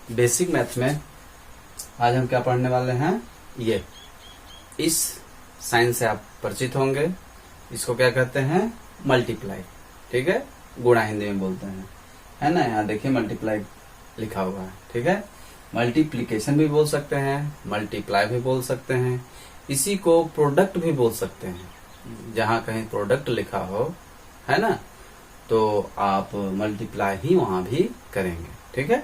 Basic math में आज हम क्या पढ़ने वाले हैं, ये इस साइन से आप परिचित होंगे। इसको क्या कहते हैं, मल्टीप्लाई। ठीक है, गुणा हिंदी में बोलते हैं, है ना। यहाँ देखिए मल्टीप्लाई लिखा हुआ है। ठीक है, मल्टीप्लीकेशन भी बोल सकते हैं, मल्टीप्लाई भी बोल सकते हैं, इसी को प्रोडक्ट भी बोल सकते हैं। जहां कहीं प्रोडक्ट लिखा हो, है ना, तो आप मल्टीप्लाई ही वहां भी करेंगे। ठीक है,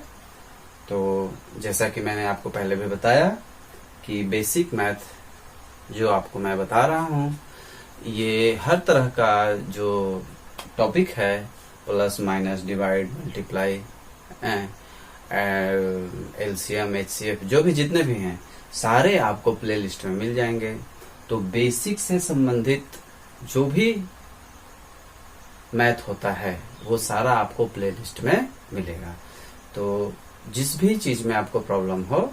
तो जैसा कि मैंने आपको पहले भी बताया कि बेसिक मैथ जो आपको मैं बता रहा हूं, ये हर तरह का जो टॉपिक है, plus minus divide multiply LCM HCF जो भी जितने भी हैं सारे आपको प्लेलिस्ट में मिल जाएंगे। तो बेसिक से संबंधित जो भी मैथ होता है वो सारा आपको प्लेलिस्ट में मिलेगा। तो जिस भी चीज में आपको प्रॉब्लम हो,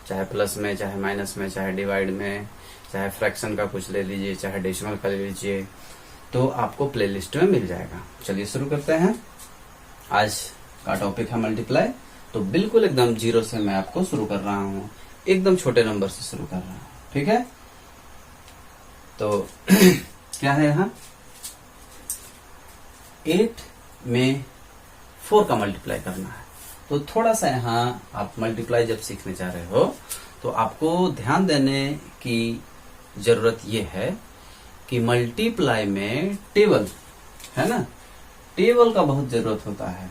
चाहे प्लस में, चाहे माइनस में, चाहे डिवाइड में, चाहे फ्रैक्शन का कुछ ले लीजिए, चाहे डेसिमल का ले लीजिए, तो आपको प्लेलिस्ट में मिल जाएगा। चलिए शुरू करते हैं। आज का टॉपिक है मल्टीप्लाई। तो बिल्कुल एकदम जीरो से मैं आपको शुरू कर रहा हूँ, एकदम छोटे नंबर से शुरू कर रहा हूँ। ठीक है, तो क्या है यहाँ, 8 में 4 का मल्टीप्लाई करना है। तो थोड़ा सा यहाँ आप मल्टीप्लाई जब सीखने जा रहे हो तो आपको ध्यान देने की जरूरत ये है कि मल्टीप्लाई में टेबल, है ना, टेबल का बहुत जरूरत होता है।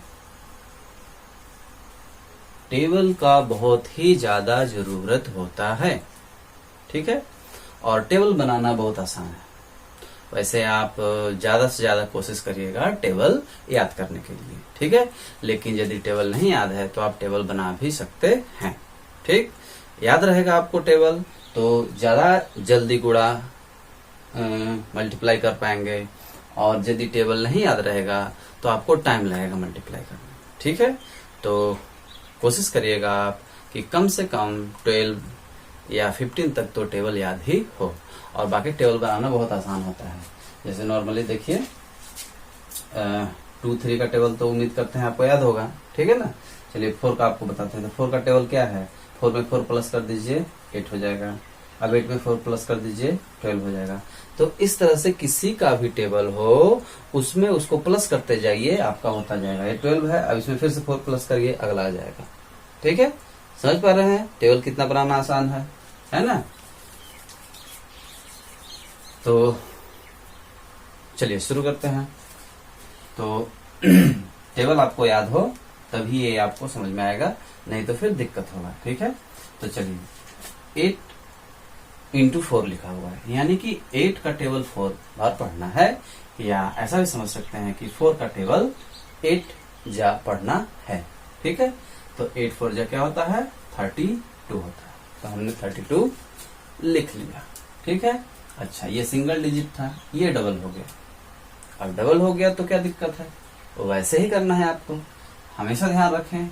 टेबल का बहुत ही ज्यादा जरूरत होता है। ठीक है, और टेबल बनाना बहुत आसान है। वैसे आप ज्यादा से ज्यादा कोशिश करिएगा टेबल याद करने के लिए। ठीक है, लेकिन यदि टेबल नहीं याद है तो आप टेबल बना भी सकते हैं। ठीक, याद रहेगा आपको टेबल तो ज्यादा जल्दी गुणा मल्टीप्लाई कर पाएंगे, और यदि टेबल नहीं याद रहेगा तो आपको टाइम लगेगा मल्टीप्लाई करने में। ठीक है, तो कोशिश करिएगा आप कि कम से कम 12 या 15 तक तो टेबल याद ही हो, और बाकी टेबल बनाना बहुत आसान होता है। जैसे नॉर्मली देखिए 2, 3 का टेबल तो उम्मीद करते हैं आपको याद होगा। ठीक है ना, चलिए 4 का आपको बताते हैं। तो 4 का टेबल क्या है, 4 में 4 प्लस कर दीजिए 8 हो जाएगा। अब 8 में 4 प्लस कर दीजिए 12 हो जाएगा। तो इस तरह से किसी का भी टेबल हो उसमें उसको प्लस करते जाइए, आपका होता जाएगा। ये 12 है, अब इसमें फिर से 4 प्लस करिए, अगला आ जाएगा। ठीक है, समझ पा रहे हैं टेबल कितना बनाना आसान है ना। तो चलिए शुरू करते हैं। तो टेबल आपको याद हो तभी ये आपको समझ में आएगा, नहीं तो फिर दिक्कत होगा। ठीक है, तो चलिए 8 इंटू 4 लिखा हुआ है, यानी कि 8 का टेबल 4 बार पढ़ना है, या ऐसा भी समझ सकते हैं कि 4 का टेबल 8 जा पढ़ना है। ठीक है, तो 8 4 जा क्या होता है, 32 होता है। तो हमने 32 लिख लिया। ठीक है, अच्छा ये सिंगल डिजिट था, ये डबल हो गया। अब डबल हो गया तो क्या दिक्कत है, तो वैसे ही करना है आपको। हमेशा ध्यान रखें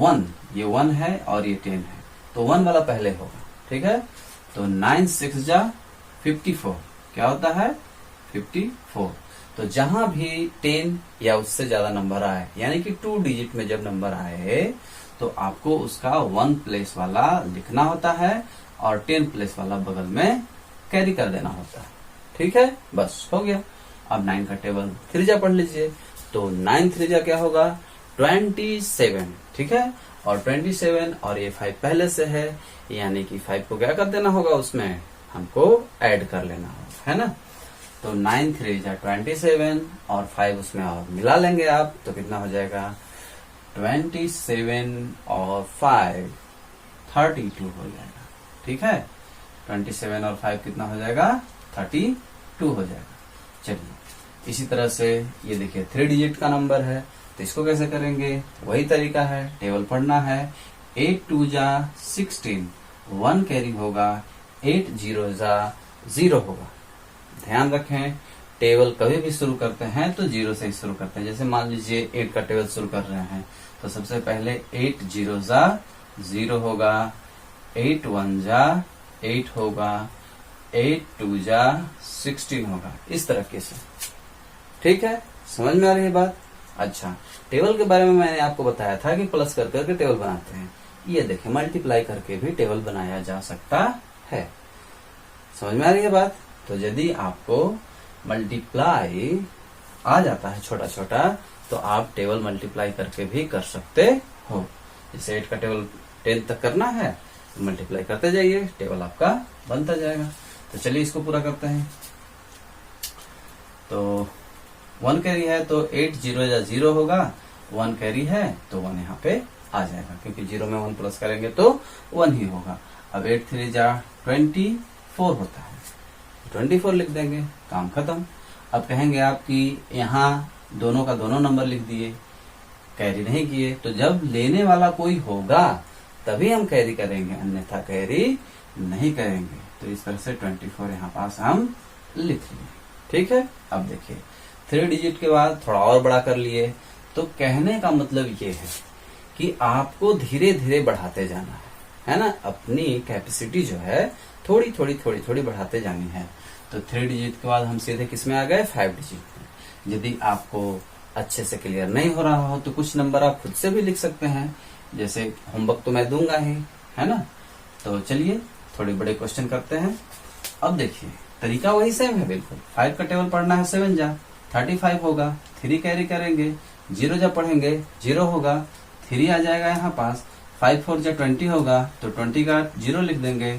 1, ये 1 है और ये 10 है, तो 1 वाला पहले होगा। ठीक है, तो 9 6 जा 54 क्या होता है, 54। तो जहां भी 10 या उससे ज्यादा नंबर आए, यानी कि 2 डिजिट में जब नंबर आए, तो आपको उसका 1 प्लेस वाला लिखना होता है और 10 प्लेस वाला बगल में कैरी कर देना होता है। ठीक है, बस हो गया। अब 9 का टेबल 3 जा पढ़ लीजिए। तो 9 3 जा क्या होगा, 27। ठीक है, और 27 और ये 5 पहले से है, यानी कि 5 को क्या कर देना होगा, उसमें हमको ऐड कर लेना होगा, है ना। तो 9 3 जा 27 और 5 उसमें और मिला लेंगे आप, तो कितना हो जाएगा, 27 और 5 32 हो जाएगा। ठीक है, 27 और 5 कितना हो जाएगा, 32 हो जाएगा। चलिए इसी तरह से ये देखिए 3 डिजिट का नंबर है, तो इसको कैसे करेंगे, वही तरीका है, टेबल पढ़ना है। 8 2 जा 16, 1 कैरी होगा, 8 0 जा 0 होगा। ध्यान रखें टेबल कभी भी शुरू करते हैं तो 0 से ही शुरू करते हैं। जैसे मान लीजिए 8 का टेबल शुरू कर रहे हैं, तो सबसे पहले 8 0 जा 0 होगा, 8 1 जा 8 होगा, 8 2 जा 16 होगा, इस तरीके से। ठीक है, समझ में आ रही है बात। अच्छा, टेबल के बारे में मैंने आपको बताया था कि प्लस कर करके टेबल बनाते हैं। ये देखिए मल्टीप्लाई करके भी टेबल बनाया जा सकता है। समझ में आ रही है बात? तो यदि आपको मल्टीप्लाई आ जाता है छोटा छोटा तो आप टेबल मल्टीप्लाई करके भी कर सकते हो। जैसे 8 का टेबल 10 तक करना है तो मल्टीप्लाई करते जाइए, टेबल आपका बनता जाएगा। तो चलिए इसको पूरा करते हैं। तो 1 कैरी है तो 8 0 या 0 होगा, 1 कैरी है तो 1 यहाँ पे आ जाएगा, क्योंकि 0 में 1 प्लस करेंगे तो 1 ही होगा। अब 8 3 जा 24 होता है, 24 लिख देंगे, काम खत्म। अब कहेंगे आप कि यहाँ दोनों का दोनों नंबर लिख दिए, कैरी नहीं किए, तो जब लेने वाला कोई होगा तभी हम कैरी करेंगे, अन्यथा कैरी नहीं करेंगे। तो इस तरह से 24 यहाँ पास हम लिख लिए। ठीक है, अब देखिए 3 डिजिट के बाद थोड़ा और बड़ा कर लिए। तो कहने का मतलब ये है कि आपको धीरे धीरे बढ़ाते जाना है ना, अपनी कैपेसिटी जो है थोड़ी थोड़ी बढ़ाते जानी है। तो 3 डिजिट के बाद हम सीधे किसमें आ गए, 5 डिजिट में। यदि आपको अच्छे से क्लियर नहीं हो रहा हो तो कुछ नंबर आप खुद से भी लिख सकते हैं, जैसे होमवर्क तो मैं दूंगा ही, है ना। तो चलिए थोड़े बड़े क्वेश्चन करते हैं। अब देखिए तरीका वही सेम है बिल्कुल। 5 का टेबल पढ़ना है, 7 जा 35 होगा, 3 कैरी करेंगे, 0 जब पढ़ेंगे 0 होगा, 3 आ जाएगा यहाँ पास, 5 4 जा 20 होगा तो 20 का 0 लिख देंगे,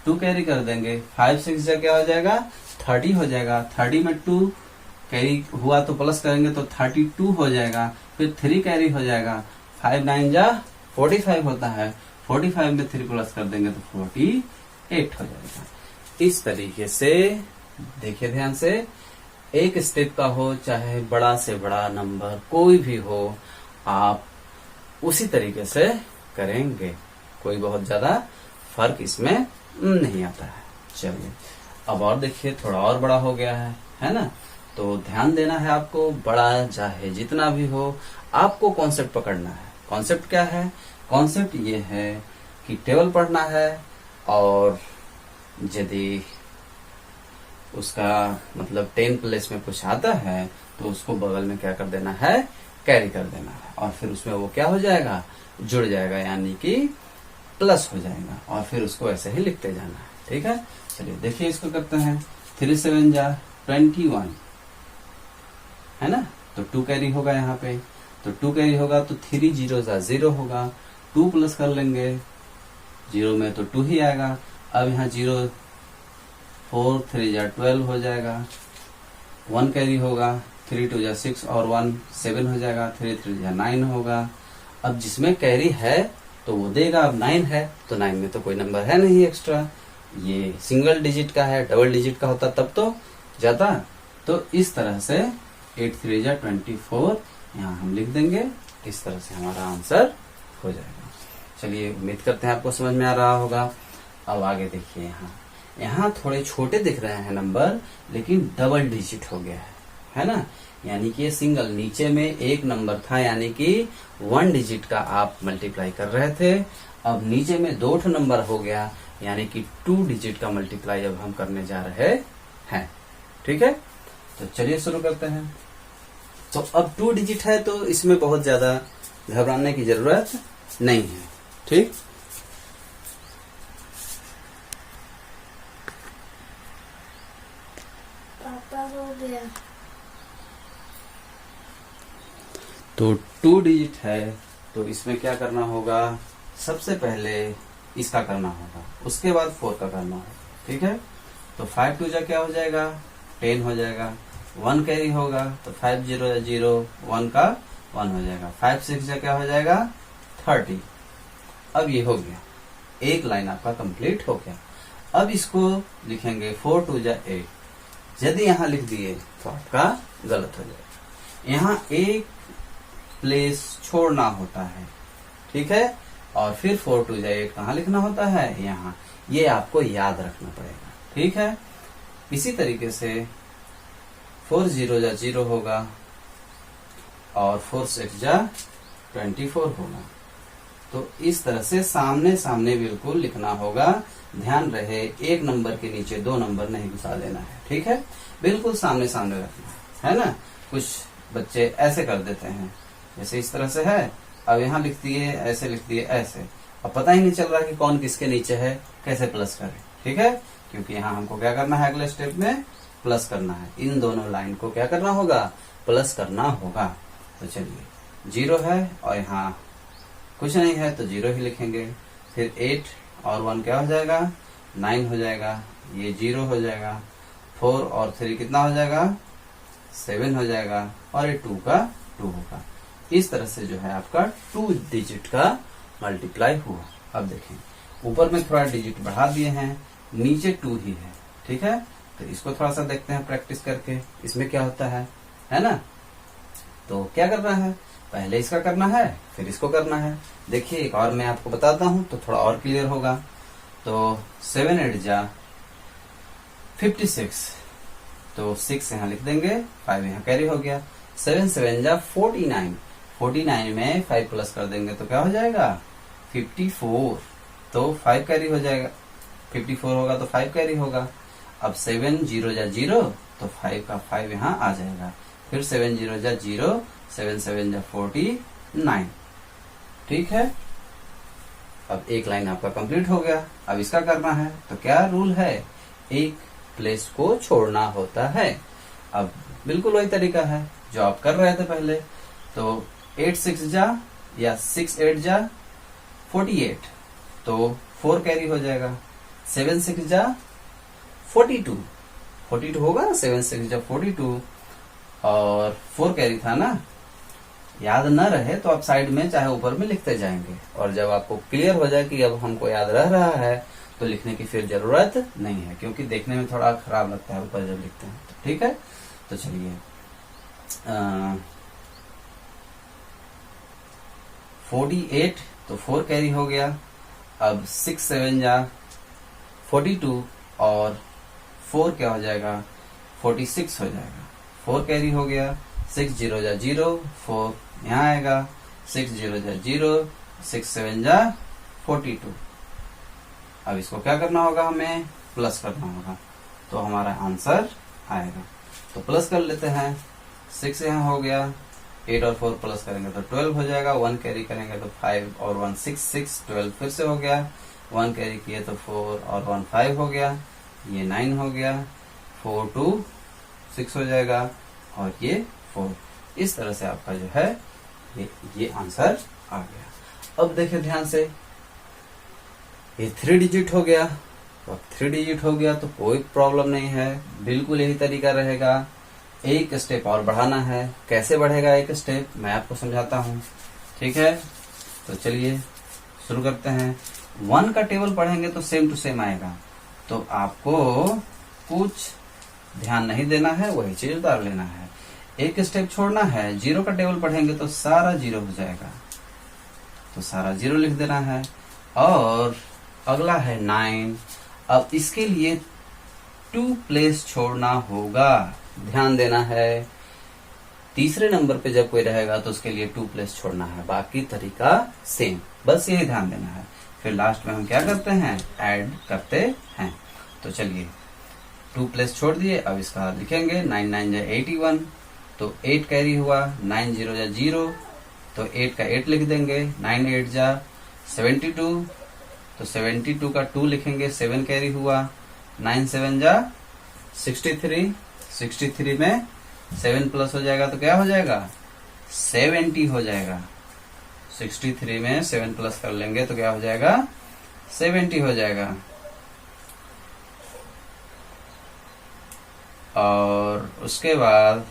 2 कैरी कर देंगे, 5 6 जा क्या हो जाएगा 30 हो जाएगा, 30 में 2 कैरी हुआ तो प्लस करेंगे तो 32 हो जाएगा, फिर 3 कैरी हो जाएगा, 5 9 जा 45 होता है, 45 में 3 प्लस कर देंगे तो 48 हो जाएगा। इस तरीके से देखिए ध्यान से, एक स्टेप का हो चाहे बड़ा से बड़ा नंबर कोई भी हो, आप उसी तरीके से करेंगे, कोई बहुत ज्यादा फर्क इसमें नहीं आता है। चलिए अब और देखिए थोड़ा और बड़ा हो गया है ना। तो ध्यान देना है आपको, बड़ा चाहे जितना भी हो आपको कॉन्सेप्ट पकड़ना है। कॉन्सेप्ट क्या है, कॉन्सेप्ट ये है कि टेबल पढ़ना है और यदि उसका मतलब 10 प्लेस में कुछ आता है तो उसको बगल में क्या कर देना है, कैरी कर देना है, और फिर उसमें वो क्या हो जाएगा, जुड़ जाएगा, यानी कि प्लस हो जाएगा, और फिर उसको ऐसे ही लिखते जाना है। ठीक है, चलिए देखिए इसको करते हैं। 3 7 जा 21 है ना, तो 2 कैरी होगा यहाँ पे, तो 2 कैरी होगा तो 3 0 जा 0 होगा, 2 प्लस कर लेंगे, 0 में तो 2 ही आएगा। अब यहाँ 0 4 3 जा 12 हो जाएगा, 1 कैरी होगा, 3 2 जा 6 और 1 7 हो जाएगा, 3 3 जा 9 होगा। अब जिसमें कैरी है तो वो देगा, अब 9 है तो 9 में तो कोई नंबर है नहीं एक्स्ट्रा, ये सिंगल डिजिट का है, डबल डिजिट का होता तब तो जाता। तो इस तरह से 8 3 जा 24 यहाँ हम लिख देंगे, इस तरह से हमारा आंसर हो जाएगा। चलिए उम्मीद करते हैं आपको समझ में आ रहा होगा। अब आगे देखिए, यहाँ थोड़े छोटे दिख रहे हैं नंबर, लेकिन डबल डिजिट हो गया है ना, यानी कि ये सिंगल, नीचे में एक नंबर था यानी कि 1 डिजिट का आप मल्टीप्लाई कर रहे थे, अब नीचे में 2 नंबर हो गया यानी कि 2 डिजिट का मल्टीप्लाई अब हम करने जा रहे हैं। ठीक है, तो चलिए शुरू करते हैं। तो अब 2 डिजिट है तो इसमें बहुत ज्यादा घबराने की जरूरत नहीं है। ठीक, पापा हो गया। तो 2 डिजिट है तो इसमें क्या करना होगा, सबसे पहले इसका करना होगा, उसके बाद 4 का करना होगा। ठीक है, तो 5 2 जा क्या हो जाएगा 10 हो जाएगा, 1 कैरी होगा तो 5 0 जा 0, 1 का 1 हो जाएगा, 5 6 जा क्या हो जाएगा 30। अब ये हो गया, एक लाइन आपका कंप्लीट हो गया। अब इसको लिखेंगे 4 2 जा 8, यदि यहाँ लिख दिए तो आपका गलत हो जाएगा, यहाँ एक प्लेस छोड़ना होता है। ठीक है, और फिर 4 2 जा 8 कहाँ लिखना होता है, यहाँ, ये आपको याद रखना पड़ेगा। ठीक है, इसी तरीके से 4 0 जा 0 होगा और 4 6 जा 24 होगा। तो इस तरह से सामने सामने बिल्कुल लिखना होगा, ध्यान रहे एक नंबर के नीचे 2 नंबर नहीं घुसा देना है। ठीक है, बिल्कुल सामने सामने रखना है ना। कुछ बच्चे ऐसे कर देते हैं, जैसे इस तरह से है, अब यहाँ लिख दिए ऐसे, लिख दिए ऐसे, अब पता ही नहीं चल रहा कि कौन किसके नीचे है, कैसे प्लस करें। ठीक है, क्योंकि यहाँ हमको क्या करना है, अगले स्टेप में प्लस करना है। इन दोनों लाइन को क्या करना होगा, प्लस करना होगा। तो चलिए 0 है और यहाँ कुछ नहीं है तो 0 ही लिखेंगे। फिर 8 और 1 क्या हो जाएगा, 9 हो जाएगा। ये 0 हो जाएगा। 4 और 3 कितना हो जाएगा, 7 हो जाएगा। और ये 2 का 2 होगा। इस तरह से जो है आपका 2 डिजिट का मल्टीप्लाई हुआ। अब देखें, ऊपर में थोड़ा डिजिट बढ़ा दिए हैं, नीचे 2 ही है। ठीक है, तो इसको थोड़ा सा देखते हैं प्रैक्टिस करके, इसमें क्या होता है ना। तो क्या करना है, पहले इसका करना है फिर इसको करना है। देखिए एक और मैं आपको बताता हूं तो थोड़ा और क्लियर होगा। तो 7 8 जा 56, तो 6 यहाँ लिख देंगे, 5 यहाँ कैरी हो गया। 7 7 जा 49, 49 में 5 प्लस कर देंगे तो क्या हो जाएगा, 54। तो 5 कैरी हो जाएगा, 54 होगा तो 5 कैरी होगा। अब 7 0 जा 0, तो 5 का 5 यहाँ आ जाएगा। फिर 7 0 जा 0, 7 7 जा 49। ठीक है, अब एक लाइन आपका कंप्लीट हो गया। अब इसका करना है तो क्या रूल है, एक प्लेस को छोड़ना होता है। अब बिल्कुल वही तरीका है जो आप कर रहे थे पहले। तो 8 6 जा या 6 8 जा 48, तो 4 कैरी हो जाएगा। 7 6 जा 42, 42 होगा ना, 7 6 जा 42 और 4 कैरी था ना। याद न रहे तो आप साइड में चाहे ऊपर में लिखते जाएंगे, और जब आपको क्लियर हो जाए कि अब हमको याद रह रहा है तो लिखने की फिर जरूरत नहीं है, क्योंकि देखने में थोड़ा खराब लगता है ऊपर जब लिखते हैं। तो ठीक है, तो चलिए 48, तो 4 कैरी हो गया। अब 6 7 जा 42 और 4 क्या हो जाएगा, 46 हो जाएगा। 4 कैरी हो गया। 6 0 जा 0, 4 यहाँ आएगा। 6 0 जा 0, 6 7 जा 42। अब इसको क्या करना होगा, हमें प्लस करना होगा, तो हमारा आंसर आएगा। तो प्लस कर लेते हैं। 6 यहाँ हो गया, 8 और 4 प्लस करेंगे तो 12 हो जाएगा। 1 कैरी करेंगे तो 5 और 1 6 6, 12 फिर से हो गया। 1 कैरी किए तो 4 और 1 5 हो गया। ये 9 हो गया। 4 2 6 हो जाएगा और ये 4। इस तरह से आपका जो है ये आंसर आ गया। अब देखिए ध्यान से, ये 3 डिजिट हो गया। तो अब 3 डिजिट हो गया तो कोई प्रॉब्लम नहीं है, बिल्कुल यही तरीका रहेगा। एक स्टेप और बढ़ाना है। कैसे बढ़ेगा एक स्टेप, मैं आपको समझाता हूँ। ठीक है, तो चलिए शुरू करते हैं। 1 का टेबल पढ़ेंगे तो सेम टू सेम आएगा, तो आपको कुछ ध्यान नहीं देना है, वही चीज उतार लेना है। एक स्टेप छोड़ना है। 0 का टेबल पढ़ेंगे तो सारा 0 हो जाएगा, तो सारा 0 लिख देना है। और अगला है 9। अब इसके लिए 2 प्लेस छोड़ना होगा, ध्यान देना है। तीसरे नंबर पे जब कोई रहेगा तो उसके लिए 2 प्लेस छोड़ना है, बाकी तरीका सेम, बस यही ध्यान देना है। फिर लास्ट में हम क्या करते हैं, ऐड करते हैं। तो चलिए 2 प्लेस छोड़ दिए। अब इसका लिखेंगे 9 9 जा 81, तो 8 कैरी हुआ। 9 0 जा 0, तो 8 का 8 लिख देंगे। 9 8 जा 72, तो 72 का 2 लिखेंगे। 7 कैरी हुआ। 9 7 जा 63, 63 में 7 प्लस हो जाएगा तो क्या हो जाएगा, 70 हो जाएगा। 63 में 7 प्लस कर लेंगे तो क्या हो जाएगा, 70 हो जाएगा। और उसके बाद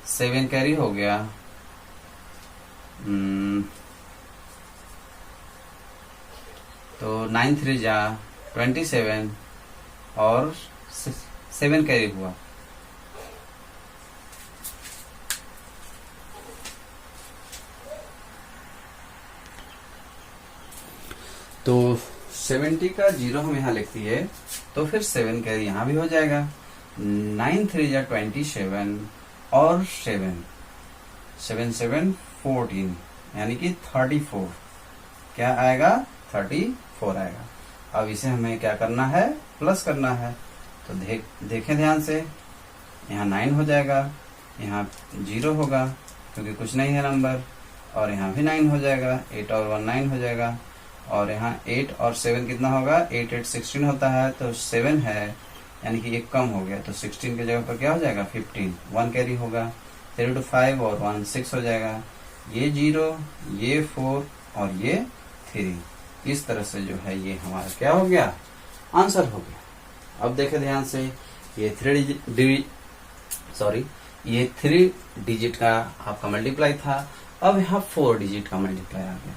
7 कैरी हो गया। तो 9 3 जा 27 और 7 कैरी हुआ। तो 70 का 0 हम यहाँ लिख दिए, तो फिर 7 कैरी यहाँ भी हो जाएगा। 9 3 जा 27 और 7 7 7 14, यानी कि 34। क्या आएगा, 34 आएगा। अब इसे हमें क्या करना है, प्लस करना है। तो देखें ध्यान से, यहाँ 9 हो जाएगा, यहाँ 0 होगा क्योंकि कुछ नहीं है नंबर। और यहाँ भी 9 हो जाएगा, 8 और 1 9 हो जाएगा, और यहाँ 8 और 7 कितना होगा, 8 8 16 होता है, तो 7 है यानी कि एक कम हो गया, तो 16 की जगह पर क्या हो जाएगा 15, 1 कैरी होगा, 0 to 5 और 1 6 हो जाएगा, ये 0, ये 4 और ये 3। इस तरह से जो है ये हमारा क्या हो गया, आंसर हो गया। अब देखें ध्यान से, ये 3 डिजिट का आपका मल्टीप्लाई था, अब यहाँ 4 डिजिट का मल्टीप्लाई आ गया।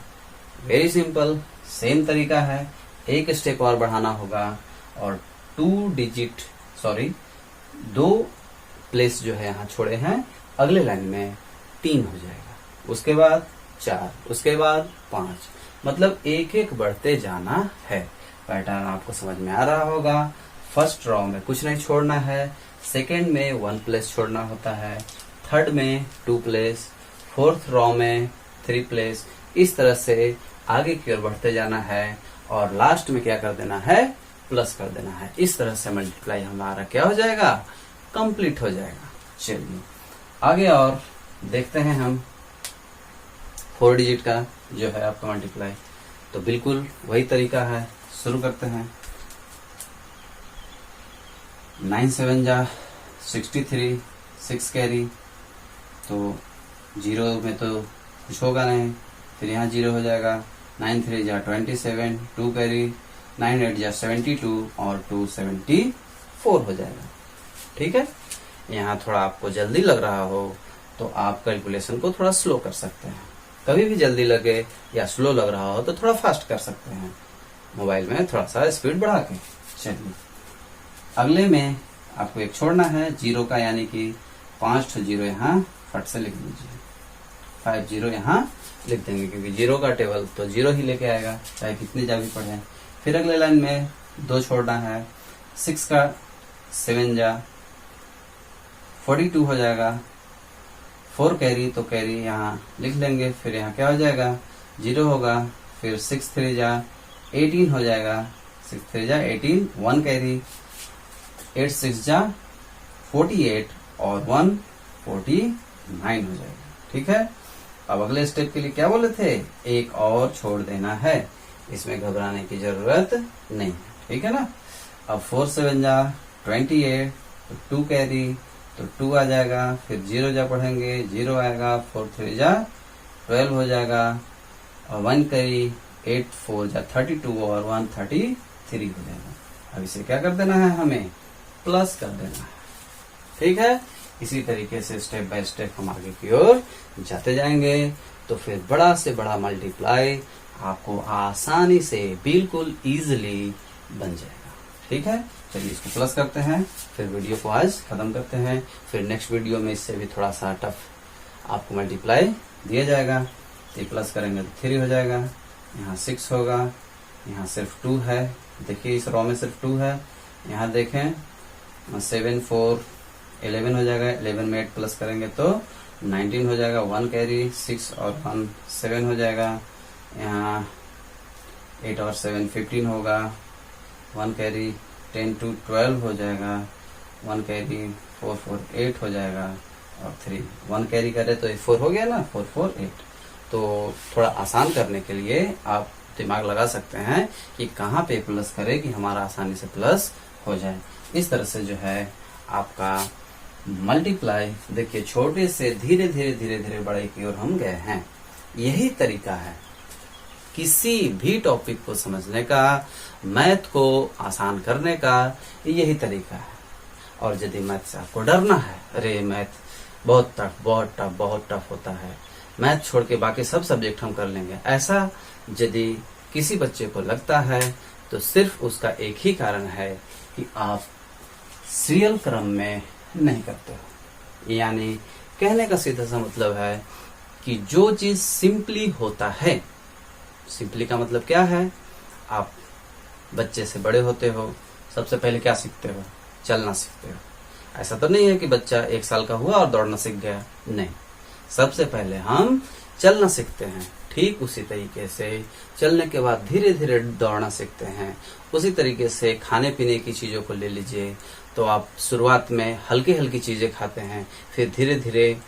वेरी सिंपल, सेम तरीका है, एक स्टेप और बढ़ाना होगा और 2 प्लेस जो है यहाँ छोड़े हैं, अगले लाइन में 3 हो जाएगा, उसके बाद 4, उसके बाद 5, मतलब एक एक बढ़ते जाना है। पैटर्न आपको समझ में आ रहा होगा। फर्स्ट रॉ में कुछ नहीं छोड़ना है, सेकेंड में 1 प्लेस छोड़ना होता है, थर्ड में 2 प्लेस, फोर्थ रॉ में 3 प्लेस, इस तरह से आगे की ओर बढ़ते जाना है और लास्ट में क्या कर देना है, प्लस कर देना है। इस तरह से मल्टीप्लाई हमारा क्या हो जाएगा, कंप्लीट हो जाएगा। चलिए आगे और देखते हैं हम 4 डिजिट का जो है आपका मल्टीप्लाई, तो बिल्कुल वही तरीका है, शुरू करते हैं। 9 7 जा 63, 6 कैरी, तो 0 में तो कुछ होगा नहीं, फिर यहाँ 0 हो जाएगा, 9 3 जा 27, 2 कैरी, 9 8 जा 72 और 2 74 हो जाएगा। ठीक है, यहाँ थोड़ा आपको जल्दी लग रहा हो तो आप कैलकुलेशन को थोड़ा स्लो कर सकते हैं, कभी भी जल्दी लगे या स्लो लग रहा हो तो थोड़ा फास्ट कर सकते हैं, मोबाइल में थोड़ा सा स्पीड बढ़ा के। चलिए अगले में आपको एक छोड़ना है 0 का, यानी कि 5 0 यहाँ फट से लिख लीजिए, 5 0 यहाँ लिख देंगे क्योंकि 0 का टेबल तो 0 ही लेके आएगा, चाहे कितनी जा भी पढ़े। फिर अगले लाइन में 2 छोड़ना है, 6 का 7 जा 42 हो जाएगा, 4 कैरी, तो कैरी यहाँ लिख लेंगे, फिर यहाँ क्या हो जाएगा 0 होगा, फिर 6 3 जा 18 हो जाएगा, 6 3 जा 18, 1 कैरी, 8 6 जा 48 और 1 49 हो जाएगा। ठीक है, अब अगले स्टेप के लिए क्या बोले थे, एक और छोड़ देना है, इसमें घबराने की जरूरत नहीं है। ठीक है ना। अब 4 7 जा 28, तो 2 कैरी, तो 2 आ जाएगा, फिर 0 जा पढ़ेंगे, 0 आएगा, 4 3 जा 12 हो जाएगा, और 1 कैरी, 8 4 जा 32 और 1 33 हो जाएगा। अब इसे क्या कर देना है, हमें प्लस कर देना है। ठीक है, इसी तरीके से स्टेप बाय स्टेप हम आगे की ओर जाते जाएंगे, तो फिर बड़ा से बड़ा मल्टीप्लाई आपको आसानी से बिल्कुल इजीली बन जाएगा। ठीक है, चलिए इसको प्लस करते हैं, फिर वीडियो को आज खत्म करते हैं। फिर नेक्स्ट वीडियो में इससे भी थोड़ा सा टफ आपको मल्टीप्लाई दिया जाएगा। तो प्लस करेंगे तो 3 हो जाएगा, यहाँ 6 होगा, यहाँ सिर्फ 2 है, देखिए इस रो में सिर्फ 2 है, यहाँ देखें 7 4 11 हो जाएगा, 11 में 8 प्लस करेंगे तो 19 हो जाएगा, 1 कैरी, 6 और 1 7 हो जाएगा, यहाँ 8 और 7 15 होगा, 1 कैरी, 10 to 12 हो जाएगा, 1 कैरी, 4 4 8 हो जाएगा, और 3 1 कैरी करे तो 4 हो गया ना, 4 4 8। तो थोड़ा आसान करने के लिए आप दिमाग लगा सकते हैं कि कहाँ पे प्लस करें कि हमारा आसानी से प्लस हो जाए। इस तरह से जो है आपका मल्टीप्लाई, देखिए छोटे से धीरे धीरे धीरे धीरे बड़े की ओर हम गए हैं। यही तरीका है किसी भी टॉपिक को समझने का, मैथ को आसान करने का, यही तरीका है। और यदि मैथ से आपको डरना है, अरे मैथ बहुत टफ होता है, मैथ छोड़ के बाकी सब सब्जेक्ट हम कर लेंगे, ऐसा यदि किसी बच्चे को लगता है तो सिर्फ उसका एक ही कारण है कि आप सीरियल क्रम में नहीं करते हो। यानी कहने का सीधा सा मतलब है कि जो चीज सिंपली होता है, सिंपली का मतलब क्या है, आप बच्चे से बड़े होते हो, सबसे पहले क्या सीखते हो, चलना सीखते हो। ऐसा तो नहीं है कि बच्चा 1 साल का हुआ और दौड़ना सीख गया, नहीं, सबसे पहले हम चलना सीखते हैं, ठीक उसी तरीके से चलने के बाद धीरे धीरे दौड़ना सीखते हैं। उसी तरीके से खाने पीने की चीजों को ले लीजिए, तो आप शुरुआत में हल्की हल्की चीजें खाते हैं, फिर धीरे धीरे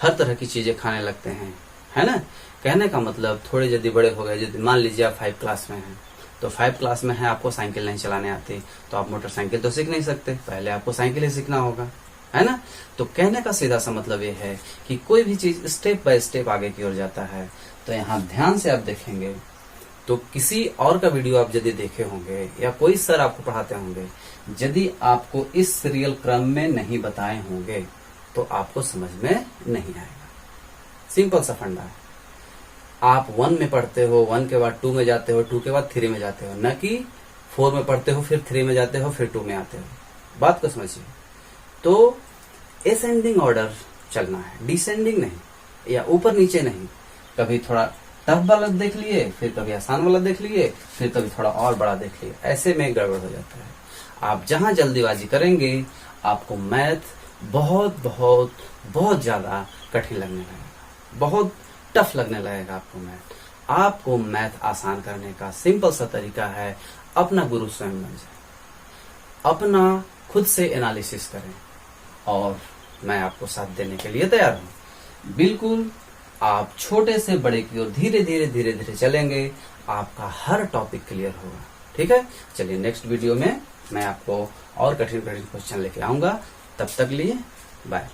हर तरह की चीजें खाने लगते हैं, है ना। कहने का मतलब थोड़े यदि बड़े हो गए, यदि मान लीजिए आप 5 क्लास में हैं, तो 5 क्लास में है, आपको साइकिल नहीं चलाने आती, तो आप मोटरसाइकिल तो सीख नहीं सकते, पहले आपको साइकिल ही सीखना होगा, है ना। तो कहने का सीधा सा मतलब ये है कि कोई भी चीज स्टेप बाय स्टेप आगे की ओर जाता है। तो यहाँ ध्यान से आप देखेंगे तो किसी और का वीडियो आप यदि देखे होंगे या कोई सर आपको पढ़ाते होंगे, यदि आपको इस सीरियल क्रम में नहीं बताए होंगे तो आपको समझ में नहीं आएगा। सिंपल सा फंडा है। आप 1 में पढ़ते हो, 1 के बाद 2 में जाते हो, 2 के बाद 3 में जाते हो, न कि 4 में पढ़ते हो फिर 3 में जाते हो फिर 2 में आते हो। बात को समझिए। तो एसेंडिंग ऑर्डर चलना है, डिसेंडिंग नहीं, या ऊपर नीचे नहीं। कभी थोड़ा टफ वाला देख लिए, फिर कभी आसान वाला देख लिए, फिर कभी थोड़ा और बड़ा देख लिए, ऐसे में गड़बड़ हो जाता है। आप जहां जल्दीबाजी करेंगे आपको मैथ बहुत बहुत बहुत ज्यादा कठिन लगने लगेगा, बहुत टफ लगने लगेगा आपको मैथ। आपको मैथ आसान करने का सिंपल सा तरीका है, अपना गुरु स्वयं बन जाए, अपना खुद से एनालिसिस करें, और मैं आपको साथ देने के लिए तैयार हूं। बिल्कुल आप छोटे से बड़े की ओर धीरे धीरे चलेंगे, आपका हर टॉपिक क्लियर होगा। ठीक है, चलिए नेक्स्ट वीडियो में मैं आपको और कठिन क्वेश्चन लेके आऊंगा। तब तक लिए बाय।